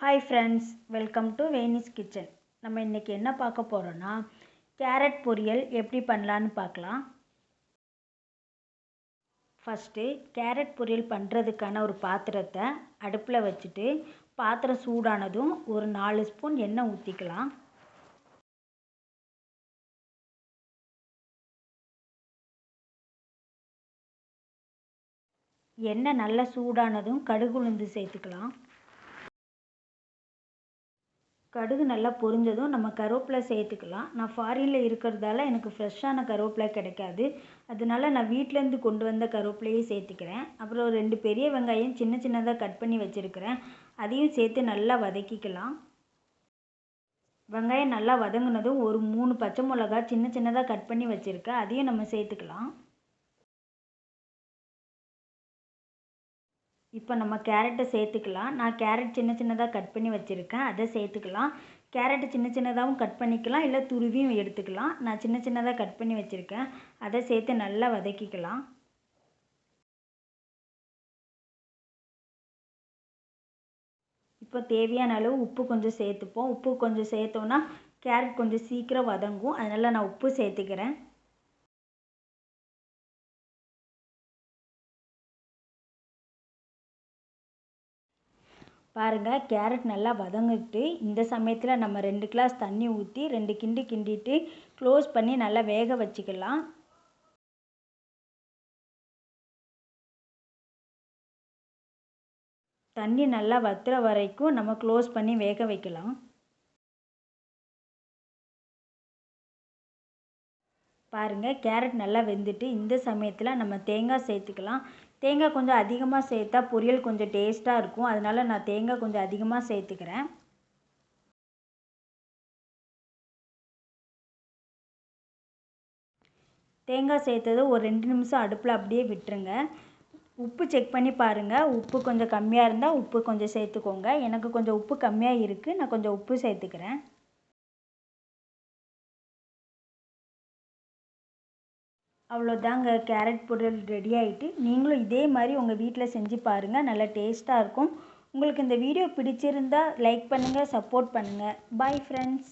Hi friends, welcome to veni'skitchen. நம்ம இன்றைக்கி என்ன பார்க்க போகிறோன்னா கேரட் பொரியல் எப்படி பண்ணலான்னு பார்க்கலாம். ஃபஸ்ட்டு கேரட் பொரியல் பண்ணுறதுக்கான ஒரு பாத்திரத்தை அடுப்பில் வச்சுட்டு பாத்திரம் சூடானதும் ஒரு 4 ஸ்பூன் எண்ணெய் ஊற்றிக்கலாம். எண்ணெய் நல்லா சூடானதும் கடுகு உளுந்து சேர்த்துக்கலாம். கடுகு நல்லா பொரிஞ்சதும் நம்ம கருவேப்பிலை சேர்த்துக்கலாம். நான் ஃபாரினில் இருக்கிறதால எனக்கு ஃப்ரெஷ்ஷான கருவேப்பிலை கிடைக்காது, அதனால நான் வீட்டிலேருந்து கொண்டு வந்த கருவேப்பிலையே சேர்த்துக்கிறேன். அப்புறம் ஒரு 2 பெரிய வெங்காயம் சின்ன சின்னதாக கட் பண்ணி வச்சுருக்கிறேன், அதையும் சேர்த்து நல்லா வதக்கிக்கலாம். வெங்காயம் நல்லா வதங்கினதும் ஒரு 3 பச்சை மிளகா சின்ன சின்னதாக கட் பண்ணி வச்சுருக்கேன், அதையும் நம்ம சேர்த்துக்கலாம். இப்போ நம்ம கேரட்டை சேர்த்துக்கலாம். நான் கேரட் சின்ன சின்னதாக கட் பண்ணி வச்சுருக்கேன், அதை சேர்த்துக்கலாம். கேரட்டு சின்ன சின்னதாகவும் கட் பண்ணிக்கலாம், இல்லை துருவியும் எடுத்துக்கலாம். நான் சின்ன சின்னதாக கட் பண்ணி வச்சுருக்கேன், அதை சேர்த்து நல்லா வதக்கிக்கலாம். இப்போ தேவையான அளவு உப்பு கொஞ்சம் சேர்த்துப்போம். உப்பு கொஞ்சம் சேர்த்தோன்னா கேரட் கொஞ்சம் சீக்கிரம் வதங்கும், அதனால் நான் உப்பு சேர்த்துக்கிறேன். பாருங்கள், கேரட் நல்லா வதங்கிட்டு இந்த சமயத்தில் நம்ம 2 கிளாஸ் தண்ணி ஊற்றி 2 கிண்டிட்டு க்ளோஸ் பண்ணி நல்லா வேக வச்சுக்கலாம். தண்ணி நல்லா வத்துற வரைக்கும் நம்ம க்ளோஸ் பண்ணி வேக வைக்கலாம். பாருங்கள், கேரட் நல்லா வெந்துட்டு இந்த சமயத்தில் நம்ம தேங்காய் சேர்த்துக்கலாம். தேங்காய் கொஞ்சம் அதிகமாக சேர்த்தா பொரியல் கொஞ்சம் டேஸ்ட்டாக இருக்கும், அதனால் நான் தேங்காய் கொஞ்சம் அதிகமாக சேர்த்துக்கிறேன். தேங்காய் சேர்த்தது ஒரு 2 நிமிஷம் அடுப்பில் அப்படியே விட்டுருங்க. உப்பு செக் பண்ணி பாருங்கள், உப்பு கொஞ்சம் கம்மியாக இருந்தால் உப்பு கொஞ்சம் சேர்த்துக்கோங்க. எனக்கு கொஞ்சம் உப்பு கம்மியாக இருக்குது, நான் கொஞ்சம் உப்பு சேர்த்துக்கிறேன். அவ்வளோதாங்க, கேரட் பொரியல் ரெடி ஆகிட்டு. நீங்களும் இதே மாதிரி உங்கள் வீட்டில் செஞ்சு பாருங்கள், நல்லா டேஸ்ட்டாக இருக்கும். உங்களுக்கு இந்த வீடியோ பிடிச்சிருந்தால் லைக் பண்ணுங்கள், சப்போர்ட் பண்ணுங்கள். Bye friends.